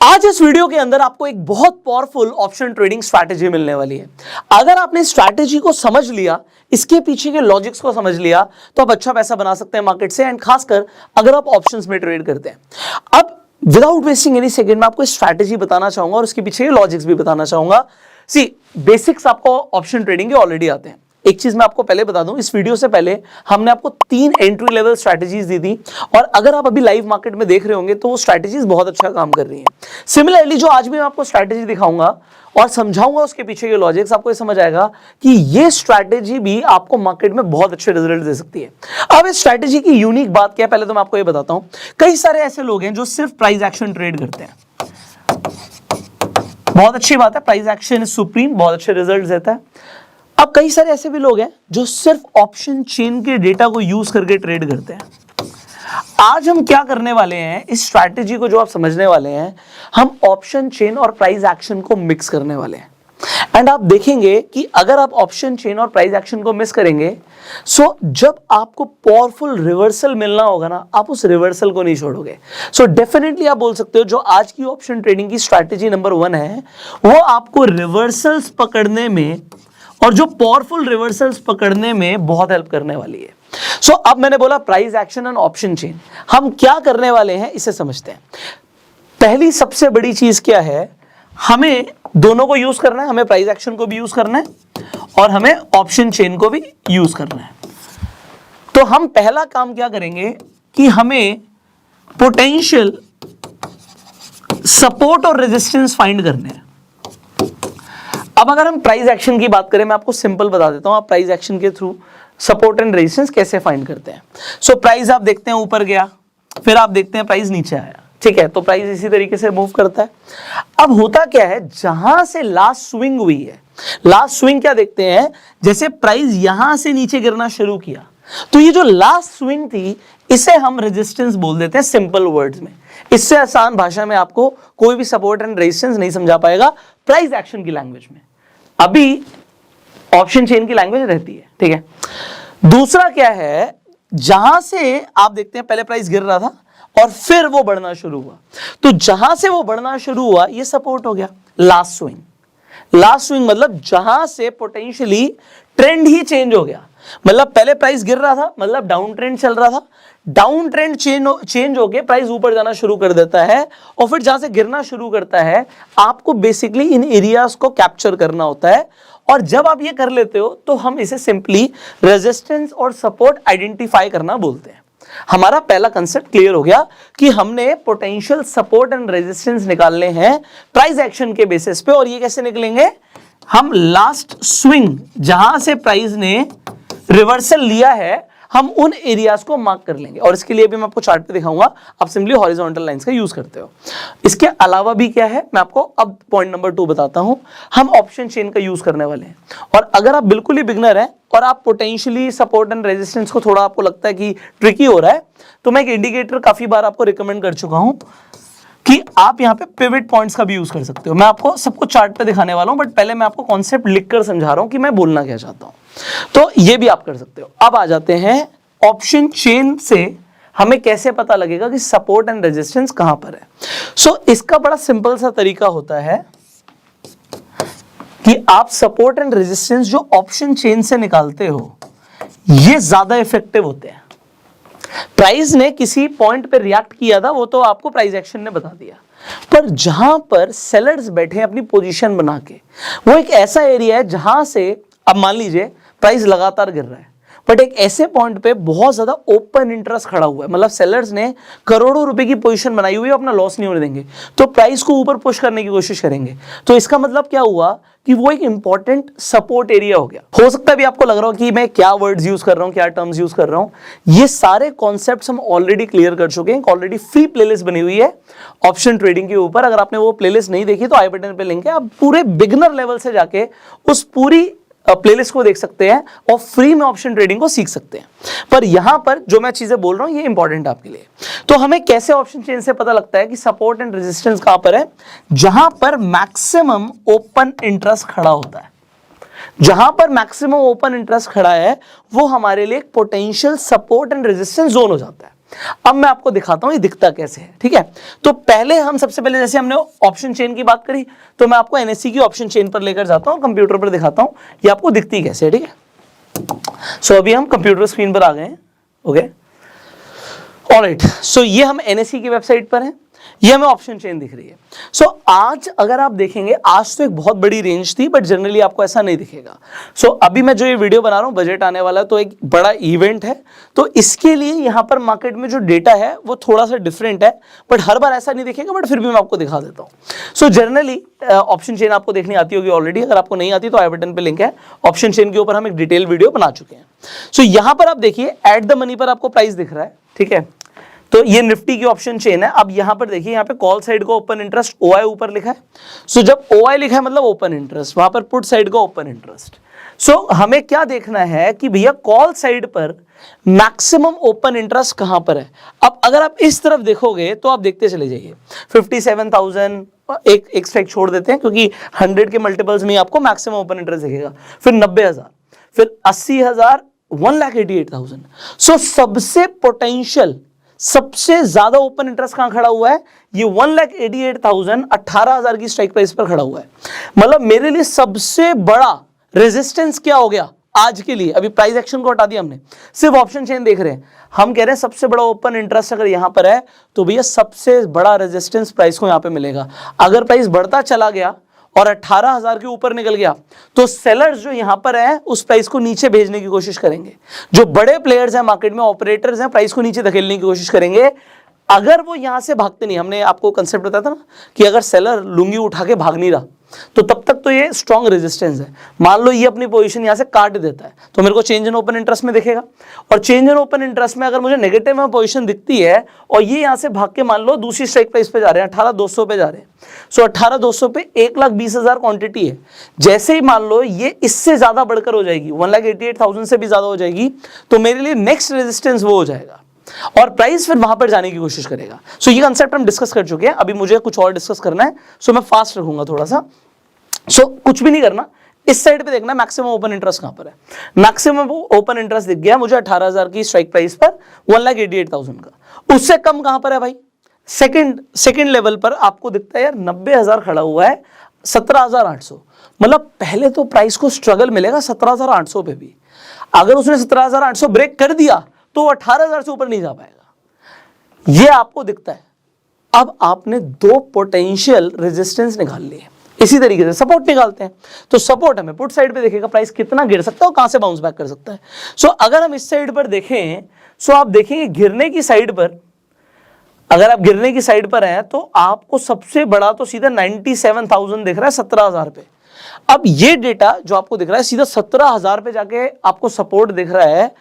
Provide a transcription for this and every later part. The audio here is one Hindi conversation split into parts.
आज इस वीडियो के अंदर आपको एक बहुत पावरफुल ऑप्शन ट्रेडिंग स्ट्रैटेजी मिलने वाली है। अगर आपने स्ट्रैटेजी को समझ लिया, इसके पीछे के लॉजिक्स को समझ लिया, तो आप अच्छा पैसा बना सकते हैं मार्केट से, एंड खासकर अगर आप ऑप्शंस में ट्रेड करते हैं। अब विदाउट वेस्टिंग एनी सेकंड मैं आपको स्ट्रैटेजी बताना चाहूंगा और उसके पीछे के लॉजिक्स भी बताना चाहूंगा। सी बेसिक्स आपको ऑप्शन ट्रेडिंग के ऑलरेडी आते हैं। एक चीज मैं आपको पहले बता दूं, इस वीडियो से पहले हमने आपको 3 एंट्री लेवल स्ट्रैटेजीज दी थी, और अगर आप अभी लाइव मार्केट में देख रहे होंगे तो वो स्ट्रैटेजीज बहुत अच्छा काम कर रही हैं। सिमिलरली जो आज भी मैं आपको स्ट्रैटेजी दिखाऊंगा और समझाऊंगा उसके पीछे के लॉजिक्स, आपको ये समझ आएगा कि ये स्ट्रैटेजी भी आपको मार्केट में बहुत अच्छे रिजल्ट दे सकती है। अब इस स्ट्रैटेजी की यूनिक बात क्या है, पहले तो मैं आपको ये बताता हूं। कई सारे ऐसे लोग हैं जो सिर्फ प्राइस एक्शन ट्रेड करते हैं। बहुत अच्छी बात है, प्राइस एक्शन इज सुप्रीम, बहुत अच्छे रिजल्ट देता है। अब कई सारे ऐसे भी लोग हैं जो सिर्फ ऑप्शन चेन के डेटा को यूज करके ट्रेड करते हैं। आज हम क्या करने वाले हैं, इस स्ट्रैटेजी को जो आप समझने वाले हैं, हम ऑप्शन चेन और प्राइस एक्शन को मिक्स करने वाले हैं। एंड आप देखेंगे कि अगर आप ऑप्शन चेन और प्राइस एक्शन को मिस करेंगे, सो जब आपको पावरफुल रिवर्सल मिलना होगा ना, आप उस रिवर्सल को नहीं छोड़ोगे। सो डेफिनेटली आप बोल सकते हो जो आज की ऑप्शन ट्रेडिंग की स्ट्रैटेजी नंबर 1 है, वो आपको रिवर्सल्स पकड़ने में और जो पावरफुल रिवर्सल्स पकड़ने में बहुत हेल्प करने वाली है। सो अब मैंने बोला price action and option chain, हम क्या करने वाले हैं इसे समझते हैं। पहली सबसे बड़ी चीज क्या है, हमें दोनों को यूज करना है, हमें प्राइस एक्शन को भी यूज करना है और हमें ऑप्शन चेन को भी यूज करना है। तो हम पहला काम क्या करेंगे कि हमें पोटेंशियल सपोर्ट और रेजिस्टेंस फाइंड करने हैं। अब अगर हम प्राइस एक्शन की बात करें, मैं आपको सिंपल बता देता हूं, आप प्राइस एक्शन के थ्रू सपोर्ट एंड रेजिस्टेंस कैसे फाइंड करते हैं। सो प्राइस आप देखते हैं ऊपर गया, फिर आप देखते हैं प्राइस नीचे आया, ठीक है, तो प्राइस इसी तरीके से मूव करता है। अब होता क्या है, जहां से लास्ट स्विंग हुई है, लास्ट स्विंग क्या देखते हैं, जैसे प्राइस यहां से नीचे गिरना शुरू किया, तो ये जो लास्ट स्विंग थी इसे हम रेजिस्टेंस बोल देते हैं सिंपल वर्ड्स में। इससे आसान भाषा में आपको कोई भी सपोर्ट एंड रेजिस्टेंस नहीं समझा पाएगा प्राइस एक्शन की लैंग्वेज में, अभी ऑप्शन चेन की लैंग्वेज रहती है, ठीक है। दूसरा क्या है, जहां से आप देखते हैं पहले प्राइस गिर रहा था और फिर वो बढ़ना शुरू हुआ, तो जहां से वो बढ़ना शुरू हुआ ये सपोर्ट हो गया, लास्ट स्विंग। लास्ट स्विंग मतलब जहां से पोटेंशियली ट्रेंड ही चेंज हो गया, मतलब पहले प्राइस गिर रहा था, मतलब डाउन ट्रेंड चल रहा था, डाउन ट्रेंड चेंज होके प्राइस ऊपर जाना शुरू कर देता है, और फिर जहां से गिरना शुरू करता है, आपको बेसिकली इन एरियाज को कैप्चर करना होता है। और जब आप ये कर लेते हो तो हम इसे सिंपली रेजिस्टेंस और सपोर्ट आइडेंटिफाई करना बोलते हैं। हमारा पहला कंसेप्ट क्लियर हो गया कि हमने पोटेंशियल सपोर्ट एंड रेजिस्टेंस निकालने हैं प्राइस एक्शन के बेसिस पे, और ये कैसे निकलेंगे, हम लास्ट स्विंग जहां से प्राइस ने रिवर्सल लिया है, हम उन एरियाज को मार्क कर लेंगे, और इसके लिए भी मैं आपको चार्ट पे दिखाऊंगा, आप सिंपली हॉरिजॉन्टल लाइंस का यूज करते हो। इसके अलावा भी क्या है, मैं आपको अब पॉइंट नंबर 2 बताता हूं, हम ऑप्शन चेन का यूज करने वाले हैं। और अगर आप बिल्कुल ही बिगनर हैं और आप पोटेंशियली सपोर्ट एंड रेजिस्टेंस को थोड़ा आपको लगता है कि ट्रिकी हो रहा है, तो मैं एक इंडिकेटर काफी बार आपको रिकमेंड कर चुका हूं कि आप यहाँ पे पिवट पॉइंट्स का भी यूज कर सकते हो। मैं आपको सबको चार्ट पे दिखाने वाला हूं, बट पहले मैं आपको कॉन्सेप्ट लिखकर समझा रहा हूं कि मैं बोलना क्या चाहता हूं, तो ये भी आप कर सकते हो। अब आ जाते हैं ऑप्शन चेन से हमें कैसे पता लगेगा कि सपोर्ट एंड रेजिस्टेंस कहां पर है। सो इसका बड़ा सिंपल सा तरीका होता है कि आप सपोर्ट एंड रेजिस्टेंस जो ऑप्शन चेन से निकालते हो, ये ज्यादा इफेक्टिव होते हैं। प्राइस ने किसी पॉइंट पे रिएक्ट किया था, वो तो आपको प्राइस एक्शन ने बता दिया, पर जहां पर सेलर्स बैठे हैं अपनी पोजीशन बना के, वो एक ऐसा एरिया है जहां से, अब मान लीजिए प्राइस लगातार गिर रहा है, बट एक ऐसे पॉइंट पे बहुत ज्यादा ओपन इंटरेस्ट खड़ा हुआ है, मतलब सेलर्स ने करोड़ों रुपए की पोजीशन बनाई हुई है, अपना लॉस नहीं होने देंगे, तो प्राइस को ऊपर पुश करने की कोशिश करेंगे। तो इसका मतलब क्या हुआ कि वो एक इंपॉर्टेंट सपोर्ट एरिया हो गया। हो सकता है भी आपको लग रहा हो कि मैं क्या वर्ड्स यूज कर रहा हूं, क्या टर्म्स यूज कर रहा हूं, ये सारे कॉन्सेप्ट्स हम ऑलरेडी क्लियर कर चुके हैं। ऑलरेडी फ्री प्लेलिस्ट बनी हुई है ऑप्शन ट्रेडिंग के ऊपर, अगर आपने वो प्लेलिस्ट नहीं देखी तो आई बटन पे लिंक है, आप पूरे बिगिनर लेवल से जाके उस पूरी प्लेलिस्ट को देख सकते हैं और फ्री में ऑप्शन ट्रेडिंग को सीख सकते हैं। पर यहां पर जो मैं चीजें बोल रहा हूं ये इंपॉर्टेंट है आपके लिए। तो हमें कैसे ऑप्शन चेन से पता लगता है कि सपोर्ट एंड रेजिस्टेंस कहां पर है, जहां पर मैक्सिमम ओपन इंटरेस्ट खड़ा होता है, जहां पर मैक्सिमम ओपन इंटरेस्ट खड़ा है वो हमारे लिए एक potential support and resistance zone हो जाता है। अब मैं आपको दिखाता हूं ये दिखता कैसे है, ठीक है। तो पहले हम सबसे पहले जैसे हमने ऑप्शन चेन की बात करी, तो मैं आपको एनएससी की ऑप्शन चेन पर लेकर जाता हूं, कंप्यूटर पर दिखाता हूं ये आपको दिखती कैसे है, ठीक है। सो अभी हम कंप्यूटर स्क्रीन पर आ गए हैं, ओके ऑलराइट। सो ये हम एनएससी की वेबसाइट पर हैं, ये हमें ऑप्शन चेन दिख रही है। सो आज अगर आप देखेंगे, आज तो एक बहुत बड़ी रेंज थी, बट जनरली आपको ऐसा नहीं दिखेगा। सो अभी मैं जो ये वीडियो बना रहा हूं, बजट आने वाला है, तो एक बड़ा इवेंट है, तो इसके लिए यहां पर मार्केट में जो डेटा है वो थोड़ा सा डिफरेंट है, बट हर बार ऐसा नहीं दिखेगा, बट फिर भी मैं आपको दिखा देता हूं। सो जनरली ऑप्शन चेन आपको देखनी आती होगी ऑलरेडी, अगर आपको नहीं आती तो आई बटन पे लिंक है, ऑप्शन चेन के ऊपर हम एक डिटेल वीडियो बना चुके हैं। सो यहां पर आप देखिए एट द मनी पर आपको प्राइस दिख रहा है, ठीक है। तो ये निफ्टी की ऑप्शन चेन है। अब यहां पर देखिए, यहां पे कॉल साइड का ओपन इंटरेस्ट OI ऊपर लिखा है। सो जब OI लिखा है मतलब ओपन इंटरेस्ट, वहां पर पुट साइड का ओपन इंटरेस्ट। सो हमें क्या देखना है कि भैया कॉल साइड पर मैक्सिमम ओपन इंटरेस्ट कहां पर है। अब अगर आप इस तरफ देखोगे तो आप देखते चले जाइए 57,000, एक स्ट्राइक छोड़ देते हैं क्योंकि 100 के मल्टीपल्स में आपको मैक्सिमम ओपन इंटरेस्ट दिखेगा, फिर 90,000, फिर 80,000, 1,88,000। सो सबसे पोटेंशियल, सबसे ज्यादा ओपन इंटरेस्ट कहां खड़ा हुआ है, ये 1,88,000, 18,000 की स्ट्राइक प्राइस पर खड़ा हुआ है। मतलब मेरे लिए सबसे बड़ा रेजिस्टेंस क्या हो गया आज के लिए। अभी प्राइस एक्शन को हटा दिया हमने, सिर्फ ऑप्शन चेन देख रहे हैं, हम कह रहे हैं सबसे बड़ा ओपन इंटरेस्ट अगर यहां पर है तो भैया सबसे बड़ा रेजिस्टेंस प्राइस को यहां पे मिलेगा। अगर प्राइस बढ़ता चला गया और 18,000 के ऊपर निकल गया तो सेलर्स जो यहां पर है उस प्राइस को नीचे भेजने की कोशिश करेंगे। जो बड़े प्लेयर्स हैं मार्केट में, ऑपरेटर्स हैं, प्राइस को नीचे धकेलने की कोशिश करेंगे। अगर वो यहां से भागते नहीं, हमने आपको कंसेप्ट बताया था ना कि अगर सेलर लुंगी उठा के भाग नहीं रहा तो तब तक तो ये स्ट्रॉन्ग रेजिस्टेंस है। मान लो ये अपनी पोजीशन यहां से काट देता है तो मेरे को चेंज इन ओपन इंटरेस्ट में दिखेगा, और चेंज इन ओपन इंटरेस्ट में अगर मुझे नेगेटिव में पोजीशन दिखती है और ये यहां से भाग के मान लो दूसरी स्ट्राइक प्राइस पे जा रहे हैं, 18,200 पे जा रहे हैं। सो 18,200 पे 1,20,000 क्वांटिटी है। जैसे ही मान लो ये इससे ज्यादा बढ़कर हो जाएगी, 1,88,000 से भी ज्यादा हो जाएगी, तो मेरे लिए नेक्स्ट रेजिस्टेंस वो हो जाएगा और प्राइस फिर वहां पर जाने की कोशिश करेगा। सो ये कंसेप्ट हम डिस्कस कर चुके हैं, अभी मुझे कुछ और डिस्कस करना है, सो मैं फास्ट रखूंगा थोड़ा सा। सो कुछ भी नहीं करना, इस साइड पे देखना मैक्सिमम ओपन इंटरेस्ट कहां पर है। मैक्सिमम ओपन इंटरेस्ट दिख गया मुझे 18,000 की स्ट्राइक प्राइस पर, 1,88,000 का। उससे कम कहां पर है भाई, सेकंड लेवल पर आपको दिखता है यार 90,000 खड़ा हुआ है, 17,800। मतलब पहले तो प्राइस को स्ट्रगल मिलेगा 17,800 पे भी। अगर उसने 17,800 ब्रेक कर दिया तो 18,000 से ऊपर नहीं जा पाएगा, ये आपको दिखता है। अब आपने दो पोटेंशियल रेजिस्टेंस निकाल लिए, इसी तरीके से सपोर्ट निकालते हैं। तो सपोर्ट हमें पुट साइड पे देखेगा प्राइस कितना गिर सकता है और कहां से बाउंस बैक कर सकता है। सो अगर हम इस साइड पर देखें, सो आप देखेंगे गिरने की साइड पर, अगर आप गिरने की साइड पर हैं तो आपको सबसे बड़ा तो सीधा 97,000 दिख रहा है 17,000 पे। अब ये डेटा जो आपको दिख रहा है सीधा 17,000 पे जाके आपको सपोर्ट दिख रहा है।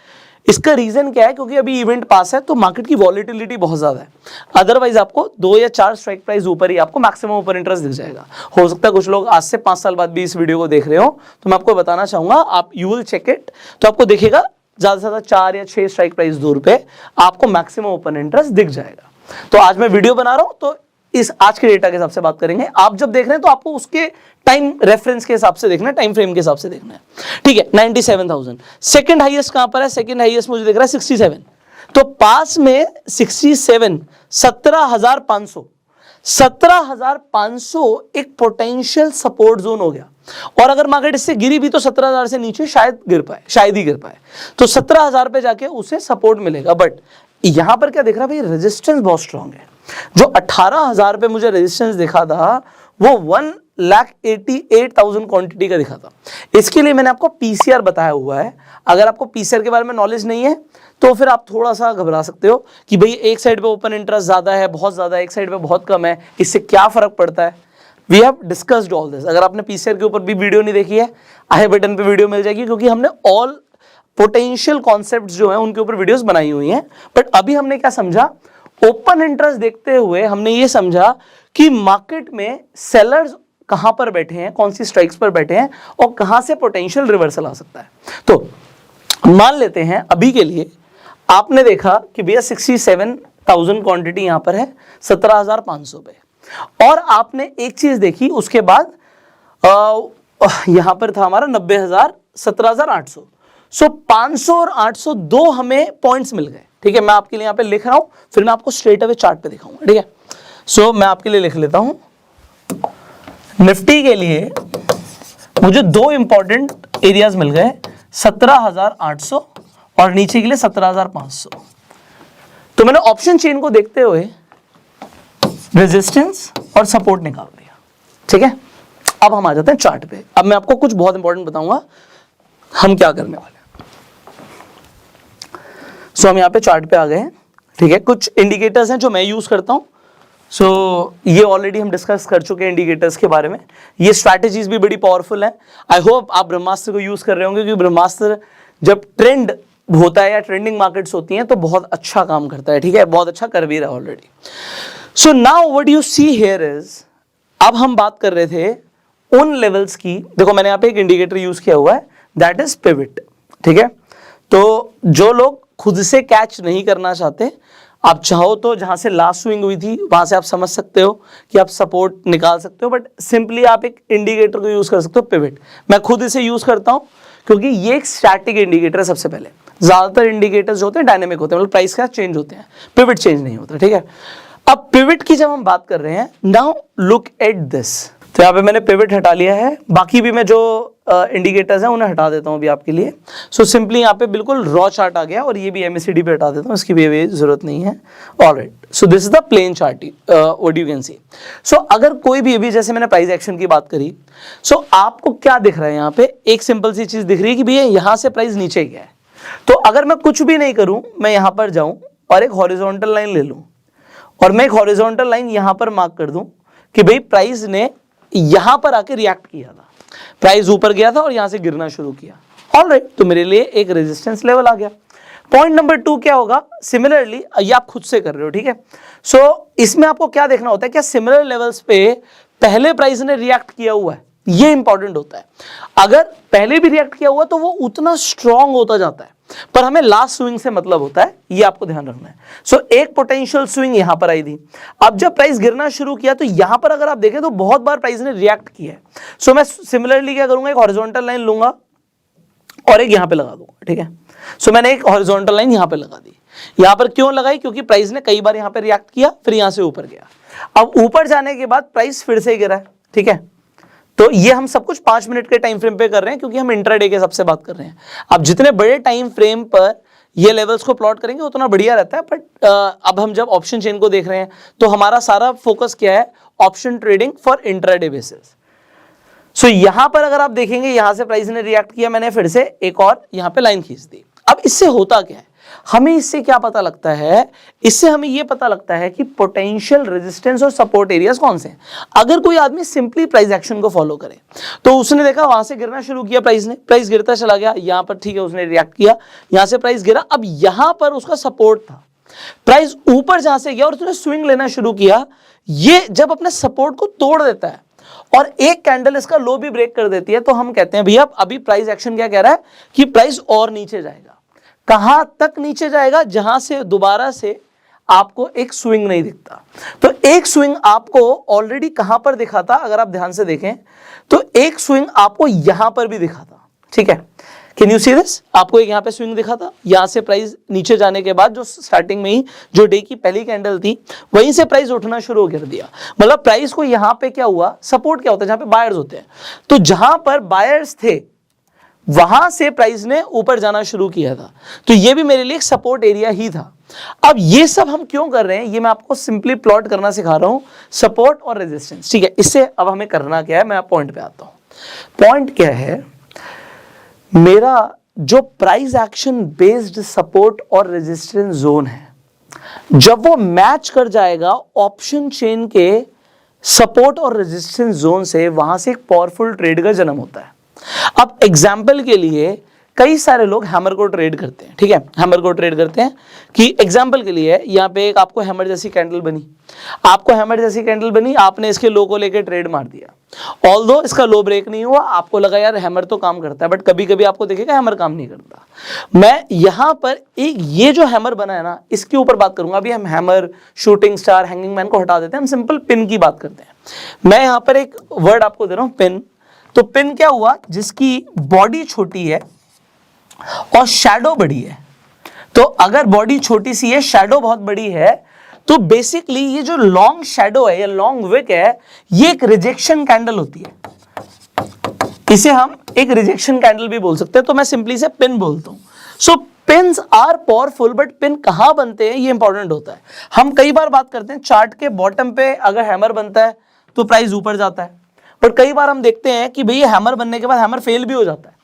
इसका रीजन क्या है, क्योंकि अभी इवेंट पास है तो मार्केट की वॉलेटिलिटी बहुत ज्यादा है। अदरवाइज आपको 2 या 4 स्ट्राइक प्राइस ऊपर ही आपको मैक्सिमम ओपन इंटरेस्ट दिख जाएगा। हो सकता है कुछ लोग आज से 5 साल बाद भी इस वीडियो को देख रहे हो, तो मैं आपको बताना चाहूंगा, आप यू विल चेक इट, तो आपको दिखेगा ज्यादा से ज्यादा 4 या 6 स्ट्राइक प्राइस दूर पे आपको मैक्सिमम ओपन इंटरेस्ट दिख जाएगा। तो आज मैं वीडियो बना रहा हूं तो इस आज के डेटा के हिसाब से बात करेंगे। आप जब देख रहे हैं तो आपको उसके टाइम रेफरेंस के हिसाब से देखना है, टाइम फ्रेम के हिसाब से देखना है, ठीक है। 97,000 सेकंड हाईएस्ट कहां पर है, सेकंड हाईएस्ट मुझे दिख रहा है 67, तो पास में 67, 17,500, 17,500 एक पोटेंशियल सपोर्ट जोन हो गया। और अगर मार्केट इससे गिरी भी तो 17,000 से नीचे शायद ही गिर पाए, तो 17,000 पे जाके उसे सपोर्ट मिलेगा। बट यहां पर क्या दिख रहा है भाई, रेजिस्टेंस बहुत स्ट्रांग है। जो 18,000 पे मुझे रेजिस्टेंस दिखा था वो 1,88,000 क्वांटिटी का दिखा था। इसके लिए मैंने आपको पीसीआर बताया हुआ है। अगर आपको पीसीआर के बारे में नॉलेज नहीं है तो फिर आप थोड़ा सा घबरा सकते हो कि भाई एक साइड पे ओपन इंटरेस्ट ज्यादा है, बहुत ज्यादा है, एक साइड पे बहुत कम है, इससे क्या फर्क पड़ता है। We have discussed all this. अगर आपने पीसीआर के ऊपर भी वीडियो नहीं देखी है, आई बटन पे वीडियो मिल जाएगी, क्योंकि हमने ऑल पोटेंशियल कॉन्सेप्ट्स जो हैं उनके ऊपर वीडियोस बनाई हुई हैं। बट अभी हमने क्या समझा, ओपन इंटरेस्ट देखते हुए हमने ये समझा कि मार्केट में सेलर्स कहां पर बैठे हैं, कौन सी स्ट्राइक्स पर बैठे हैं और कहां से पोटेंशियल रिवर्सल आ सकता है। तो मान लेते हैं अभी के लिए आपने देखा कि भैया 67,000 क्वांटिटी यहां पर है 17,500 पे, और आपने एक चीज देखी उसके बाद यहां पर था हमारा 90,000, 17,800। सो 500 और 800 दो हमें पॉइंट्स मिल गए। ठीक है, मैं आपके लिए यहाँ पे लिख रहा हूँ, फिर मैं आपको स्ट्रेट अवे चार्ट पे दिखाऊंगा, ठीक है। सो मैं आपके लिए लिख लेता हूँ, निफ्टी के लिए मुझे दो इंपॉर्टेंट एरियाज मिल गए, 17,800 और नीचे के लिए 17,500। तो मैंने ऑप्शन चेन को देखते हुए रेजिस्टेंस और सपोर्ट निकाल दिया, ठीक है। अब हम आ जाते हैं चार्ट पे। अब मैं आपको कुछ बहुत इंपॉर्टेंट बताऊंगा हम क्या करने वाले हैं। सो हम यहाँ पे चार्ट पे आ गए हैं, ठीक है। कुछ इंडिकेटर्स हैं जो मैं यूज करता हूं। सो ये ऑलरेडी हम डिस्कस कर चुके हैं इंडिकेटर्स के बारे में। ये स्ट्रैटेजीज भी बड़ी पावरफुल है। आई होप आप ब्रह्मास्त्र को यूज कर रहे होंगे, क्योंकि ब्रह्मास्त्र जब ट्रेंड होता है या ट्रेंडिंग मार्केट्स होती हैं तो बहुत अच्छा काम करता है, ठीक है, बहुत अच्छा कर भी रहा है already. So now what you see here is, अब हम बात कर रहे थे उन लेवल्स की। देखो मैंने यहाँ पे एक इंडिकेटर यूज किया हुआ है, दैट इज पिवट, ठीक है। तो जो लोग खुद से कैच नहीं करना चाहते, आप चाहो तो जहां से लास्ट स्विंग हुई थी वहां से आप समझ सकते हो कि आप सपोर्ट निकाल सकते हो, बट सिंपली आप एक इंडिकेटर को यूज कर सकते हो, पिवट। मैं खुद इसे यूज करता हूं क्योंकि ये एक स्टैटिक इंडिकेटर है। सबसे पहले ज्यादातर इंडिकेटर्स जो होते हैं डायनेमिक होते हैं, मतलब प्राइस का चेंज होते हैं, पिवट चेंज नहीं होता, ठीक है। अब पिवट की जब हम बात कर रहे हैं, नाउ लुक एट दिस। तो यहाँ पे मैंने पिवट हटा लिया है, बाकी भी मैं जो इंडिकेटर्स हैं उन्हें हटा देता हूँ अभी आपके लिए। सो सिंपली यहाँ पे बिल्कुल रॉ चार्ट आ गया, और ये भी MACD पे हटा देता हूँ, इसकी भी अभी जरूरत नहीं है। Alright, so this is the plain chart, what you can see. So अगर कोई भी, अभी जैसे मैंने प्राइस एक्शन की बात करी, सो आपको क्या दिख रहा है यहाँ पे, एक सिंपल सी चीज दिख रही है कि भैया यहाँ से प्राइस नीचे गया है। तो अगर मैं कुछ भी नहीं करूँ, मैं यहाँ पर जाऊँ और एक हॉरिजॉन्टल लाइन ले लूँ, और मैं एक हॉरिजॉन्टल लाइन यहाँ पर मार्क कर दूं कि भाई प्राइस ने यहां पर आके रिएक्ट किया था, प्राइस ऊपर गया था और यहां से गिरना शुरू किया, ऑलराइट, तो मेरे लिए एक रेजिस्टेंस लेवल आ गया। पॉइंट नंबर 2 क्या होगा, सिमिलरली ये आप खुद से कर रहे हो, ठीक है। सो इसमें आपको क्या देखना होता है, क्या सिमिलर लेवल्स पे पहले प्राइस ने रिएक्ट किया हुआ है, ये इंपॉर्टेंट होता है। अगर पहले भी रिएक्ट किया हुआ तो वो उतना स्ट्रांग होता जाता है, पर हमें लास्ट स्विंग से मतलब होता है, ये आपको ध्यान रखना है। सो एक पोटेंशियल स्विंग यहां पर आई थी, अब जब प्राइस गिरना शुरू किया तो यहां पर अगर आप देखें तो बहुत बार प्राइस ने रिएक्ट किया है। सो मैं सिमिलरली क्या करूंगा, एक हॉरिजॉन्टल लाइन लूंगा और एक यहां पे लगा दूंगा, ठीक है। सो मैंने एक हॉरिजॉन्टल लाइन यहां पे लगा दी। यहां पर क्यों लगाई, क्योंकि प्राइस ने कई बार यहां पे रिएक्ट किया, फिर यहां से ऊपर गया। अब ऊपर जाने के बाद प्राइस फिर से गिरा है, ठीक है। तो ये हम सब कुछ 5 मिनट के टाइम फ्रेम पे कर रहे हैं, क्योंकि हम इंट्राडे के हिसाब से बात कर रहे हैं। अब जितने बड़े टाइम फ्रेम पर ये लेवल्स को प्लॉट करेंगे उतना बढ़िया रहता है, बट अब हम जब ऑप्शन चेन को देख रहे हैं तो हमारा सारा फोकस क्या है, option trading for intraday basis. So यहां पर अगर आप देखेंगे, यहां से प्राइस ने रिएक्ट किया, मैंने फिर से एक और यहां पे लाइन खींच दी। अब इससे होता क्या है, हमें इससे क्या पता लगता है, इससे हमें यह पता लगता है कि पोटेंशियल रेजिस्टेंस और सपोर्ट एरियाज कौन से हैं। अगर कोई आदमी सिंपली प्राइस एक्शन को फॉलो करे तो उसने देखा वहां से गिरना शुरू किया प्राइस ने, प्राइस गिरता चला गया, यहां पर ठीक है उसने रिएक्ट किया, यहां से प्राइस गिरा, अब यहां पर उसका सपोर्ट था, प्राइस ऊपर जहां से गया और उसने स्विंग लेना शुरू किया। ये जब अपने सपोर्ट को तोड़ देता है और एक कैंडल इसका लो भी ब्रेक कर देती है, तो हम कहते हैं भैया अभी प्राइस एक्शन क्या कह रहा है कि प्राइस और नीचे जाएगा। कहां तक नीचे जाएगा, जहां से दोबारा से आपको एक स्विंग नहीं दिखता। तो एक स्विंग आपको ऑलरेडी कहां पर दिखा था, अगर आप ध्यान से देखें तो एक स्विंग आपको यहां पर भी दिखा था, ठीक है। कैन यू सी दिस, आपको एक यहां पे स्विंग दिखा था, यहां से प्राइस नीचे जाने के बाद जो स्टार्टिंग में ही जो डे की पहली कैंडल थी वहीं से प्राइस उठना शुरू कर दिया। मतलब प्राइस को यहां पे क्या हुआ, सपोर्ट क्या होता है, जहां पे बायर्स होते हैं, तो जहां पर बायर्स थे वहां से प्राइस ने ऊपर जाना शुरू किया था। तो ये भी मेरे लिए एक सपोर्ट एरिया ही था। अब ये सब हम क्यों कर रहे हैं, ये मैं आपको सिंपली प्लॉट करना सिखा रहा हूं, सपोर्ट और रेजिस्टेंस, ठीक है। इससे अब हमें करना क्या है, मैं पॉइंट पे आता हूं। पॉइंट क्या है, मेरा जो प्राइस एक्शन बेस्ड सपोर्ट और रेजिस्टेंस जोन है, जब वो मैच कर जाएगा ऑप्शन चेन के सपोर्ट और रेजिस्टेंस जोन से, वहां से एक पावरफुल ट्रेड का जन्म होता है। अब एग्जाम्पल के लिए कई सारे लोग हैमर को ट्रेड करते हैं, ठीक है, हैमर को ट्रेड करते हैं कि एग्जाम्पल के लिए यहाँ पे एक आपको हैमर जैसी कैंडल बनी, आपको हैमर जैसी कैंडल बनी, आपने इसके लो को लेकर ट्रेड मार दिया। ऑल्दो इसका लो ब्रेक नहीं हुआ, आपको लगा यार हैमर तो काम करता है, बट कभी कभी आपको देखेगा हैमर काम नहीं करता। मैं यहाँ पर एक ये जो हैमर बना है ना, इसके ऊपर बात करूंगा। अभी हम hammer, shooting star, hanging man को हटा देते हैं, हम सिंपल पिन की बात करते हैं। मैं यहाँ पर एक वर्ड आपको दे रहा हूँ, पिन। तो पिन क्या हुआ, जिसकी बॉडी छोटी है और शैडो बड़ी है, तो अगर बॉडी छोटी सी है, शैडो बहुत बड़ी है, तो बेसिकली ये जो लॉन्ग शैडो है या लॉन्ग विक है, ये एक रिजेक्शन कैंडल होती है। इसे हम एक रिजेक्शन कैंडल भी बोल सकते हैं। तो मैं सिंपली से पिन बोलता हूं। So pins are powerful, but pin कहां बनते हैं ये इंपॉर्टेंट होता है। हम कई बार बात करते हैं चार्ट के बॉटम पे अगर हैमर बनता है तो प्राइस ऊपर जाता है, बट कई बार हम देखते हैं कि भैया हैमर बनने के बाद हैमर फेल भी हो जाता है।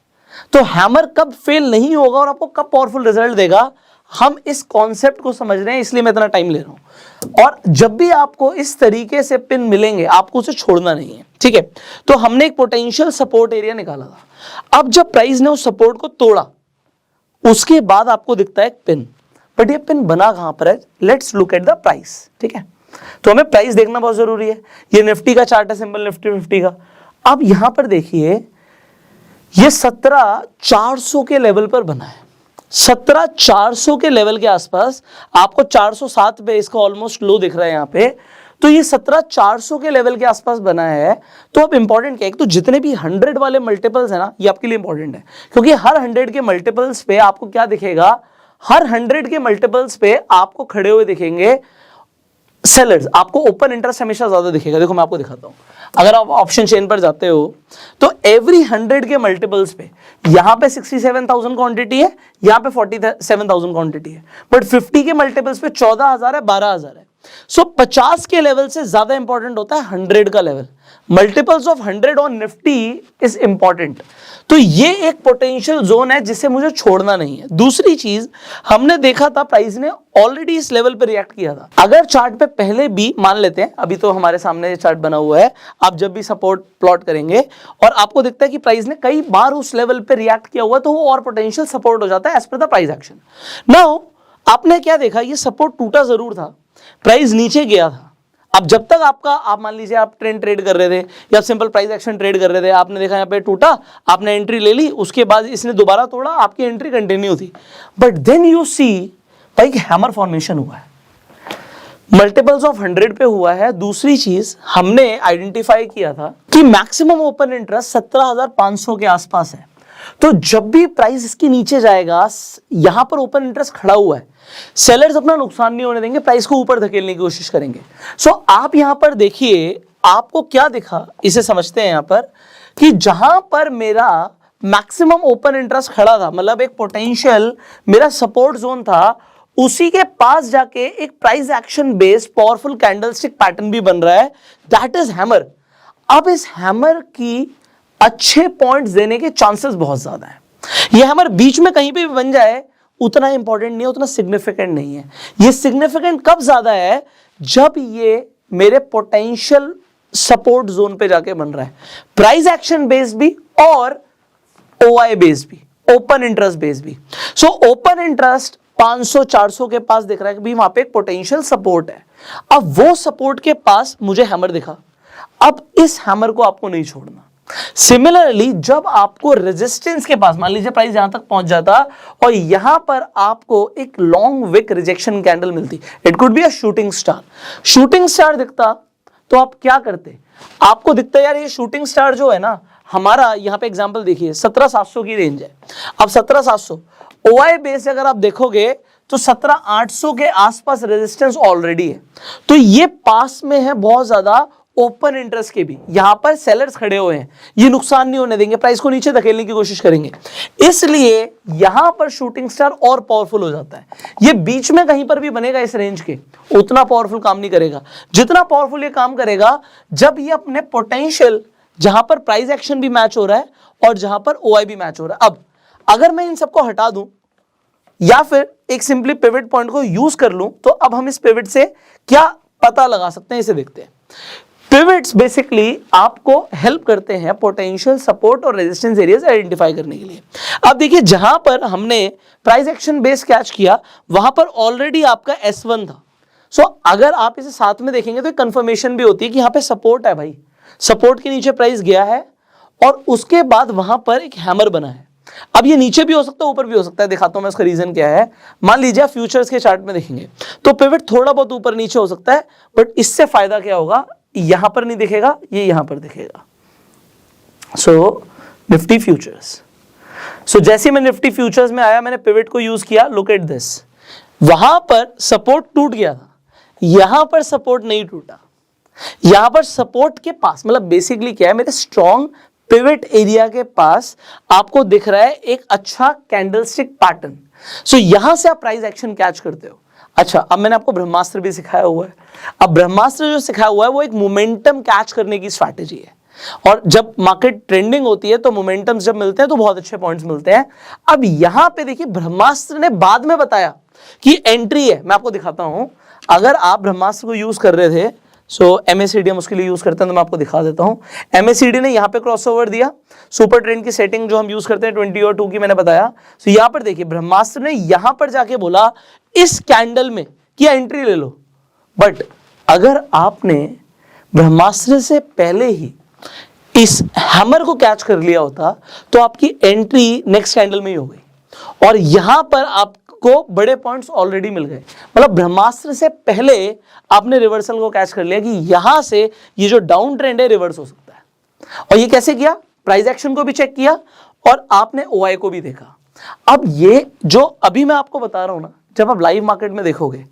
तो हैमर कब फेल नहीं होगा और आपको कब पावरफुल रिजल्ट देगा, हम इस कॉन्सेप्ट को समझ रहे हैं, इसलिए मैं इतना टाइम ले रहा हूं। और जब भी आपको इस तरीके से पिन मिलेंगे, आपको उसे छोड़ना नहीं है, ठीक है। तो हमने एक पोटेंशियल सपोर्ट एरिया निकाला था। अब जब प्राइस ने उस सपोर्ट को तोड़ा, उसके बाद आपको दिखता है एक पिन, बट ये पिन बना कहां पर है? Let's look at the price, ठीक है। तो हमें प्राइस देखना बहुत जरूरी है। ये निफ्टी का चार्ट है, सिंपल निफ्टी 50 का। अब यहां पर देखिए, ये 17,400 के लेवल पर बना है। 17,400 के लेवल के आसपास, आपको 407 पे इसका ऑलमोस्ट लो दिख रहा है यहां पे। तो ये 17,400 के लेवल के आसपास बना है। तो अब इंपॉर्टेंट क्या है, तो जितने भी 100 वाले मल्टीपल्स है ना, ये आपके लिए इंपॉर्टेंट है, क्योंकि हर 100 के मल्टीपल्स पे आपको क्या दिखेगा, हर 100 के मल्टीपल्स पे आपको खड़े हुए दिखेंगे सेलर्स। आपको ओपन इंटरेस्ट हमेशा ज्यादा दिखेगा। देखो मैं आपको दिखाता हूं, अगर आप ऑप्शन चेन पर जाते हो तो एवरी 100 के मल्टीपल्स पे यहां पे 67,000 क्वांटिटी है, यहां पे 47,000 क्वांटिटी है, बट 50 के मल्टीपल्स पे 14,000 है, 12,000 है। सो 50 के लेवल से ज्यादा इंपॉर्टेंट होता है 100 का level. Multiples of 100 on Nifty is important. तो ये एक पोटेंशियल जोन है जिसे मुझे छोड़ना नहीं है। दूसरी चीज, हमने देखा था प्राइस ने ऑलरेडी इस लेवल पर रिएक्ट किया था। अगर चार्ट पे पहले भी मान लेते हैं, अभी तो हमारे सामने चार्ट बना हुआ है, आप जब भी सपोर्ट प्लॉट करेंगे और आपको दिखता है कि प्राइस ने कई बार उस लेवल पे रिएक्ट किया हुआ, तो वो और पोटेंशियल सपोर्ट हो जाता है as per the price action. Now आपने क्या देखा, ये सपोर्ट टूटा जरूर था, प्राइस नीचे गया था। अब जब तक आप मान लीजिए आप ट्रेड कर रहे थे या सिंपल प्राइस एक्शन ट्रेड कर रहे थे, आपने देखा यहाँ पे टूटा, आपने एंट्री ले ली, उसके बाद इसने दोबारा तोड़ा, आपकी एंट्री कंटिन्यू थी। बट देन यू सी भाई हैमर फॉर्मेशन हुआ है, मल्टीपल्स ऑफ 100 पे हुआ है। दूसरी चीज हमने आइडेंटिफाई किया था कि मैक्सिमम ओपन इंटरेस्ट 17,500 के आसपास है। तो जब भी प्राइस इसके नीचे जाएगा, यहां पर ओपन इंटरेस्ट खड़ा हुआ है, सेलर्स अपना नुकसान नहीं होने देंगे, प्राइस को ऊपर धकेलने की कोशिश करेंगे। सो आप यहां पर देखिए, आपको क्या दिखा, इसे समझते हैं यहां पर कि जहां पर मेरा मैक्सिमम ओपन इंटरेस्ट खड़ा था, मतलब एक पोटेंशियल मेरा सपोर्ट जोन था, उसी के पास जाके एक price action based powerful candlestick pattern भी बन रहा है, दैट इज हैमर। अब इस हैमर की अच्छे पॉइंट्स देने के चांसेस बहुत ज्यादा हैं। ये हैमर बीच में कहीं पे भी बन जाए उतना इंपॉर्टेंट नहीं है, उतना सिग्निफिकेंट नहीं है। ये सिग्निफिकेंट कब ज्यादा है, जब ये मेरे पोटेंशियल सपोर्ट जोन पे जाके बन रहा है, प्राइस एक्शन बेस्ड भी और ओआई बेस्ड भी, ओपन इंटरेस्ट बेस्ड भी। सो ओपन इंटरेस्ट 500-400 के पास दिख रहा है कि भी वहां पे एक पोटेंशियल सपोर्ट है। अब वो सपोर्ट के पास मुझे हैमर दिखा, अब इस हैमर को आपको नहीं छोड़ना। सिमिलरली जब आपको रेजिस्टेंस के पास, मान लीजिए प्राइस यहां तक पहुंच जाता और यहां पर आपको एक लॉन्ग विक रिजेक्शन कैंडल मिलती, it could be a shooting star दिखता, तो आप क्या करते, आपको दिखता है यार ये शूटिंग स्टार जो है ना, हमारा यहां पे एग्जांपल देखिए 17,700 की रेंज है। अब 17,700 ओआई बेस अगर आप देखोगे तो 17,800 के आसपास रेजिस्टेंस ऑलरेडी है, तो ये पास में है बहुत ज्यादा ओपन इंटरेस्ट के भी। यहां पर सेलर्स खड़े हुए हैं, ये नुकसान नहीं होने देंगे, प्राइस को नीचे धकेलने की कोशिश करेंगे, इसलिए यहां पर शूटिंग स्टार और पावरफुल हो जाता है। ये बीच में कहीं पर भी बनेगा इस रेंज के, उतना पावरफुल काम नहीं करेगा जितना पावरफुल ये काम करेगा जब ये अपने पोटेंशियल, जहां पर प्राइस एक्शन भी मैच हो रहा है और जहां पर ओआई भी मैच हो रहा है। अब अगर मैं इन सबको हटा दूं या फिर एक सिंपली पिवट पॉइंट को यूज कर लूं, तो अब हम इस पिवट से क्या पता लगा सकते हैं, इसे देखते हैं। पिवट्स बेसिकली आपको हेल्प करते हैं पोटेंशियल सपोर्ट और रेजिस्टेंस एरियाज आइडेंटिफाई करने के लिए। अब देखिए जहां पर हमने प्राइस एक्शन बेस कैच किया, वहां पर ऑलरेडी आपका S1 था। सो अगर आप इसे साथ में देखेंगे तो एक कंफर्मेशन भी होती है कि यहां पे सपोर्ट है भाई, सपोर्ट के नीचे प्राइस गया है और उसके बाद वहां पर एक हैमर बना है। अब ये नीचे भी हो सकता है, ऊपर भी हो सकता है, दिखाता हूं मैं उसका रीजन क्या है। मान लीजिए आप फ्यूचर्स के चार्ट में देखेंगे तो पिवट थोड़ा बहुत ऊपर नीचे हो सकता है, बट इससे फायदा क्या होगा, यहां पर नहीं दिखेगा, ये यहां पर दिखेगा। सो निफ्टी फ्यूचर्स, सो जैसे मैं निफ्टी फ्यूचर्स में आया, मैंने पिवट को यूज किया, लुक एट दिस, वहां पर सपोर्ट टूट गया था, यहां पर सपोर्ट नहीं टूटा, यहां पर सपोर्ट के पास, मतलब बेसिकली क्या है, मेरे स्ट्रॉन्ग पिवट एरिया के पास आपको दिख रहा है एक अच्छा कैंडलस्टिक पैटर्न। सो यहां से आप प्राइस एक्शन कैच करते हो। अच्छा, अब मैंने आपको ब्रह्मास्त्र भी सिखाया हुआ है। अब ब्रह्मास्त्र जो सिखाया हुआ है वो एक मोमेंटम कैच करने की स्ट्रैटेजी है, और जब मार्केट ट्रेंडिंग होती है तो मोमेंटम जब मिलते हैं तो बहुत अच्छे पॉइंट्स मिलते हैं। अब यहां पे देखिए, ब्रह्मास्त्र ने बाद में बताया कि एंट्री है। मैं आपको दिखाता हूं, अगर आप ब्रह्मास्त्र को यूज कर रहे थे, सो MACD हम उसके लिए यूज करते हैं, तो मैं आपको दिखा देता हूं। MACD ने यहां पे क्रॉसओवर दिया, सुपर ट्रेंड की सेटिंग जो हम यूज करते हैं 20 और 2 की मैंने बताया। सो यहां पर देखिए, ब्रह्मास्त्र ने यहां पर जाके बोला इस कैंडल में कि एंट्री ले लो, बट अगर आपने ब्रह्मास्त्र से पहले ही इस हैमर को कैच कर लिया होता तो आपकी एंट्री नेक्स्ट कैंडल में ही हो गई, और यहां पर आपको बड़े पॉइंट्स ऑलरेडी मिल गए। मतलब ब्रह्मास्त्र से पहले आपने रिवर्सल को कैच कर लिया कि यहां से ये जो डाउन ट्रेंड है रिवर्स हो सकता है। और ये कैसे किया? प्राइस एक्शन को भी चेक किया और आपने OI को भी देखा। अब ये जो अभी मैं आपको बता रहा हूं ना, जब आप लाइव मार्केट में देखोगे,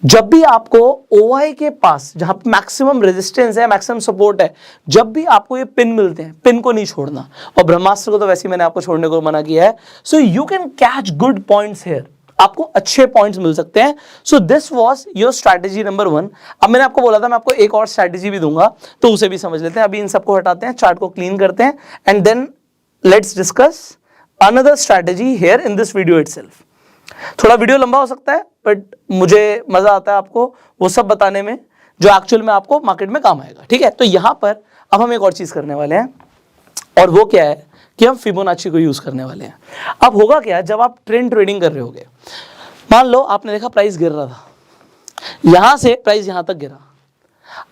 जब भी आपको OI के पास जहां पे मैक्सिमम रेजिस्टेंस है, मैक्सिमम सपोर्ट है, जब भी आपको ये पिन मिलते हैं, पिन को नहीं छोड़ना। और ब्रह्मास्त्र को तो वैसे ही मैंने आपको छोड़ने को मना किया है। So you can catch good points here, आपको अच्छे पॉइंट्स मिल सकते हैं। So this was your strategy number 1। अब मैंने आपको बोला था मैं आपको एक और स्ट्रैटेजी भी दूंगा, तो उसे भी समझ लेते हैं। अभी इन सबको हटाते हैं, चार्ट को क्लीन करते हैं, and then let's discuss another strategy here in this video itself. थोड़ा वीडियो लंबा हो सकता है, बट मुझे मजा आता है आपको वो सब बताने में जो एक्चुअल में आपको मार्केट में काम आएगा। ठीक है, तो यहां पर अब हम एक और चीज करने वाले हैं, और वो क्या है कि हम फिबोनाची को यूज करने वाले हैं। अब होगा क्या, जब आप ट्रेंड ट्रेडिंग कर रहे होगे, मान लो आपने देखा प्राइस गिर रहा था, यहां से प्राइस यहां तक गिरा,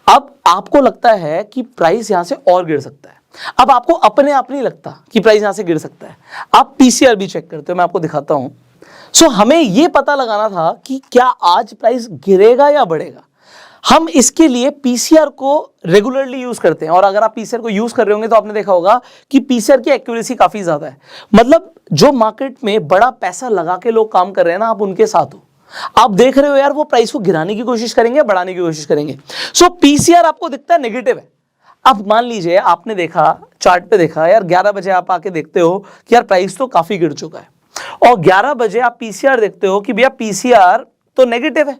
अब आपको लगता है कि प्राइस यहां से और गिर सकता है। अब आपको अपने आप नहीं लगता कि प्राइस यहां से गिर सकता है, आप PCR भी चेक करते हो, मैं आपको दिखाता हूं। सो हमें यह पता लगाना था कि क्या आज प्राइस गिरेगा या बढ़ेगा। हम इसके लिए PCR को रेगुलरली यूज करते हैं, और अगर आप PCR को यूज कर रहे होंगे तो आपने देखा होगा कि PCR की एक्यूरेसी काफी ज्यादा है। मतलब जो मार्केट में बड़ा पैसा लगा के लोग काम कर रहे हैं ना, आप उनके साथ हो, आप देख रहे हो यार वो प्राइस को गिराने की कोशिश करेंगे, बढ़ाने की कोशिश करेंगे। सो PCR आपको दिखता है नेगेटिव है। अब मान लीजिए आपने देखा, चार्ट पे देखा यार 11 बजे आप आके देखते हो कि यार प्राइस तो काफी गिर चुका है, और 11 बजे आप PCR देखते हो कि भैया PCR तो नेगेटिव है।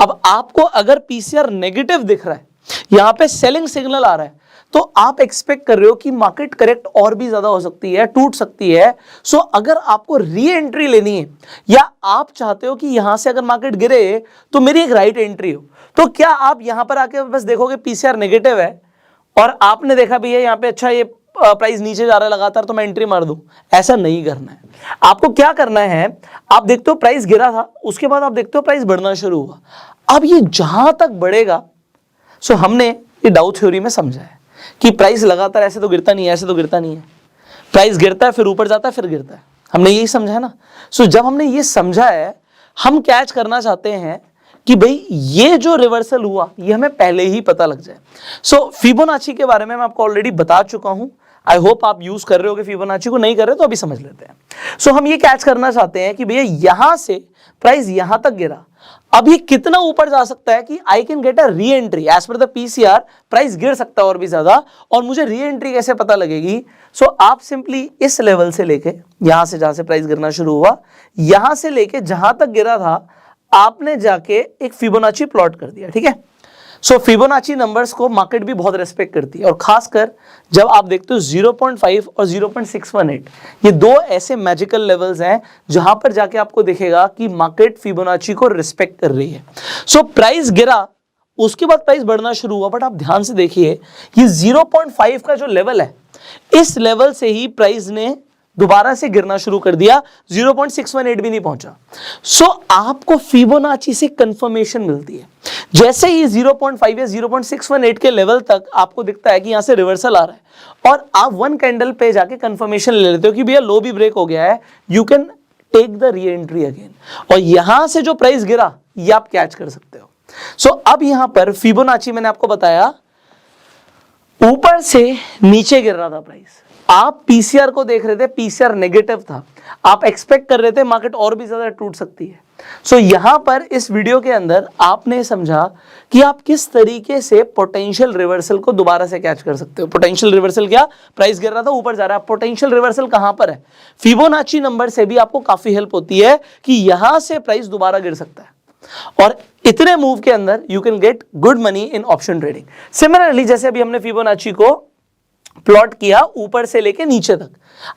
अब आपको अगर PCR नेगेटिव दिख रहा है, यहां पे सेलिंग सिग्नल आ रहा है, तो आप एक्सपेक्ट कर रहे हो कि मार्केट करेक्ट और भी ज्यादा हो सकती है, टूट सकती है। सो अगर आपको री एंट्री लेनी है, या आप चाहते हो कि यहां से अगर मार्केट गिरे तो मेरी एक राइट एंट्री हो, तो क्या आप यहां पर आके बस देखोगे PCR नेगेटिव है और आपने देखा भैया यहाँ पे अच्छा ये प्राइस नीचे जा रहा है लगातार तो मैं एंट्री मार दूं? ऐसा नहीं करना है। आपको क्या करना है, आप देखते हो प्राइस गिरा था, उसके बाद आप देखते हो प्राइस बढ़ना शुरू हुआ। अब ये जहां तक बढ़ेगा, सो हमने ये डाउ थ्योरी में समझा है कि प्राइस लगातार ऐसे तो गिरता नहीं है, ऐसे तो गिरता नहीं है, प्राइस गिरता है फिर ऊपर जाता है फिर गिरता है। हमने यही समझा है ना। सो जब हमने ये समझा है, हम कैच करना चाहते हैं कि भाई ये जो रिवर्सल हुआ ये हमें पहले ही पता लग जाए। सो फिबोनाची के बारे में मैं आपको ऑलरेडी बता चुका हूं। आई होप आप यूज कर रहे हो कि फिबोनाची को, नहीं कर रहे तो अभी समझ लेते हैं। सो हम ये कैच करना चाहते हैं कि भैया यहां से प्राइस यहां तक गिरा, अब ये कितना ऊपर जा सकता है कि I can get a re entry as per the PCR। Price गिर सकता है और भी ज्यादा, और मुझे री एंट्री कैसे पता लगेगी? सो आप सिंपली इस लेवल से लेके, यहां से जहां से प्राइस गिरना शुरू हुआ, यहां से लेके जहां तक गिरा था, आपने जाके एक फिबोनाची प्लॉट कर दिया। ठीक है, सो फिबोनाची नंबर्स को मार्केट भी बहुत रेस्पेक्ट करती है, और खासकर जब आप देखते हो 0.5 और 0.618, ये दो ऐसे मैजिकल लेवल्स हैं जहां पर जाके आपको दिखेगा कि मार्केट फिबोनाची को रिस्पेक्ट कर रही है। सो प्राइस गिरा, उसके बाद प्राइस बढ़ना शुरू हुआ, बट आप ध्यान से देखिए ये 0.5 का जो लेवल है, इस लेवल से ही प्राइस ने दोबारा से गिरना शुरू कर दिया, 0.618 भी नहीं पहुंचा। सो आपको फिबोनाची से कंफर्मेशन मिलती है। जैसे ही 0.5 या 0.618 के लेवल तक आपको दिखता है कि यहां से रिवर्सल आ रहा है, और आप वन कैंडल पे जाके कंफर्मेशन ले लेते हो कि भैया लो भी ब्रेक हो गया है, you can take the re entry again, और यहां से जो प्राइस गिरा ये आप कैच कर सकते हो। सो अब यहां पर फिबोनाची मैंने आपको बताया, ऊपर से नीचे गिर रहा था प्राइस, आप पीसीआर को देख रहे थे, पीसीआर नेगेटिव था, आप एक्सपेक्ट कर रहे थे मार्केट और भी ज्यादा टूट सकती है। सो यहां पर इस वीडियो के अंदर आपने समझा कि आप किस तरीके से पोटेंशियल रिवर्सल को दोबारा से कैच कर सकते हो। पोटेंशियल रिवर्सल क्या, प्राइस गिर रहा था ऊपर जा रहा है, पोटेंशियल रिवर्सल कहां पर है, फिबोनाची नंबर से भी आपको काफी हेल्प होती है कि यहां से प्राइस दोबारा गिर सकता है, और इतने मूव के अंदर you can get good money in option trading. Similarly जैसे अभी हमने फिबोनाची को प्लॉट किया ऊपर से लेके नीचे तक,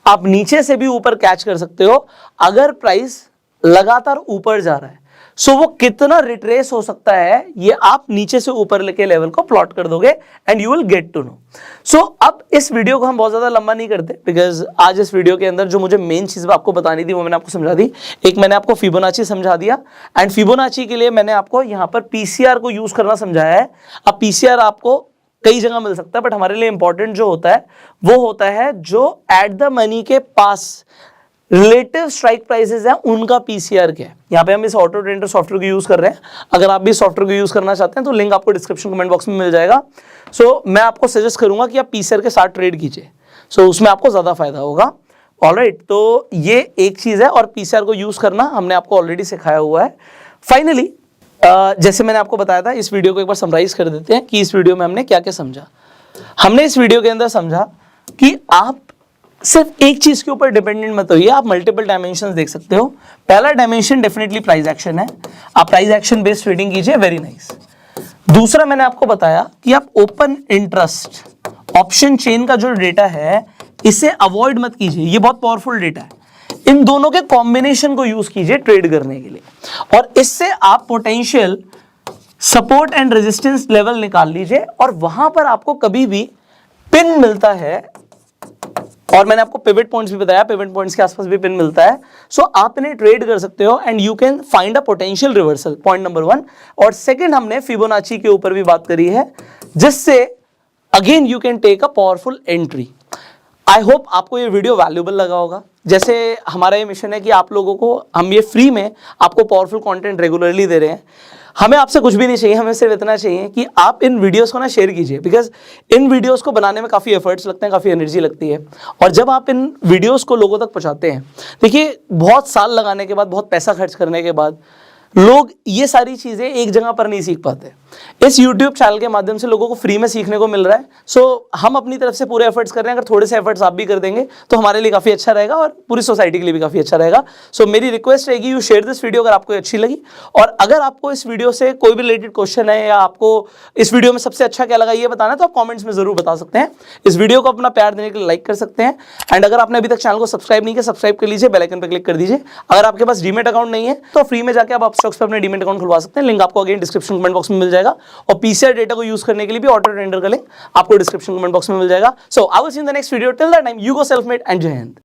आप नीचे से भी ऊपर कैच कर सकते हो। अगर प्राइस लगातार ऊपर जा रहा है सो वो कितना रिट्रेस हो सकता है ये आप नीचे से ऊपर लेके लेवल को प्लॉट कर दोगे and you will get to know. So अब इस वीडियो को हम बहुत ज्यादा लंबा नहीं करते, बिकॉज आज इस वीडियो के अंदर जो मुझे मेन चीज आपको बतानी थी वो मैंने आपको समझा दी। एक मैंने आपको फिबोनाची समझा दिया, एंड फिबोनाची के लिए मैंने आपको यहां पर पीसीआर को यूज करना समझाया है। अब पीसीआर आपको कई जगह मिल सकता है, बट हमारे लिए इंपॉर्टेंट जो होता है वो होता है जो एट द मनी के पास रिलेटिव स्ट्राइक प्राइसेस हैं उनका पीसीआर क्या है। यहाँ पे हम इस ऑटो ट्रेडर सॉफ्टवेयर को यूज कर रहे हैं। अगर आप भी सॉफ्टवेयर को यूज करना चाहते हैं तो लिंक आपको डिस्क्रिप्शन कमेंट बॉक्स में मिल जाएगा। सो मैं आपको सजेस्ट करूंगा कि आप पीसीआर के साथ ट्रेड कीजिए, सो उसमें आपको ज्यादा फायदा होगा। ऑलराइट, तो ये एक चीज है, और पीसीआर को यूज करना हमने आपको ऑलरेडी सिखाया हुआ है। फाइनली जैसे मैंने आपको बताया था, इस वीडियो को एक बार समराइज कर देते हैं कि इस वीडियो में हमने क्या क्या समझा। हमने इस वीडियो के अंदर समझा कि आप सिर्फ एक चीज के ऊपर डिपेंडेंट मत होइए, आप मल्टीपल डायमेंशंस देख सकते हो। पहला डायमेंशन डेफिनेटली प्राइस एक्शन है, आप प्राइस एक्शन बेस्ड ट्रेडिंग कीजिए, वेरी नाइस। दूसरा मैंने आपको बताया कि आप ओपन इंटरेस्ट ऑप्शन चेन का जो डेटा है इसे अवॉइड मत कीजिए, ये बहुत पावरफुल डेटा है। इन दोनों के कॉम्बिनेशन को यूज कीजिए ट्रेड करने के लिए, और इससे आप potential support and resistance level निकाल लीजिए, और वहां पर आपको कभी भी पिन मिलता है, और मैंने आपको पिवट पॉइंट्स भी बताया, पिवट पॉइंट्स के आसपास भी पिन मिलता है। सो आप इन्हें ट्रेड कर सकते हो and you can find a potential reversal, point number 1। और सेकंड हमने फिबोनाची के ऊपर भी बात करी है, जिससे again you can take a powerful entry. I hope आपको ये वीडियो वैल्यूएबल लगा होगा। जैसे हमारा ये मिशन है कि आप लोगों को हम ये फ्री में आपको पावरफुल कंटेंट रेगुलरली दे रहे हैं। हमें आपसे कुछ भी नहीं चाहिए, हमें सिर्फ इतना चाहिए कि आप इन वीडियोस को ना शेयर कीजिए, बिकॉज इन वीडियोस को बनाने में काफ़ी एफर्ट्स लगते हैं, काफ़ी एनर्जी लगती है। और जब आप इन वीडियोस को लोगों तक पहुंचाते हैं, देखिए बहुत साल लगाने के बाद, बहुत पैसा खर्च करने के बाद लोग ये सारी चीज़ें एक जगह पर नहीं सीख पाते। इस YouTube चैनल के माध्यम से लोगों को फ्री में सीखने को मिल रहा है। सो हम अपनी तरफ से पूरे एफर्ट्स कर रहे हैं, अगर थोड़े से एफर्ट्स आप भी कर देंगे तो हमारे लिए काफ़ी अच्छा रहेगा और पूरी सोसाइटी के लिए भी काफ़ी अच्छा रहेगा। सो मेरी रिक्वेस्ट रहेगी यू शेयर दिस वीडियो अगर आपको अच्छी लगी, और अगर आपको इस वीडियो से कोई भी रिलेटेड क्वेश्चन है या आपको इस वीडियो में सबसे अच्छा क्या लगा ये बताना है तो आप कॉमेंट्स में जरूर बता सकते हैं। इस वीडियो को अपना प्यार देने के लिए लाइक कर सकते हैं, एंड अगर आपने अभी तक चैनल को सब्सक्राइब नहीं किया सब्सक्राइब कर लीजिए, बेल आइकन पर क्लिक कर दीजिए। अगर आपके पास डीमेट अकाउंट नहीं है तो फ्री में जाकर आप अपस्टॉक्स पर अपने डीमेट अकाउंट खुलवा सकते हैं, लिंक आपको अगेन डिस्क्रिप्शन कमेंट बॉक्स में मिल जाएगा। और पीसीआर डेटा को यूज करने के लिए भी ऑटो ट्रेडर का लिंक आपको डिस्क्रिप्शन कमेंट बॉक्स में मिल जाएगा। So I will see in the next video, till that time you go self made and जय हिंद।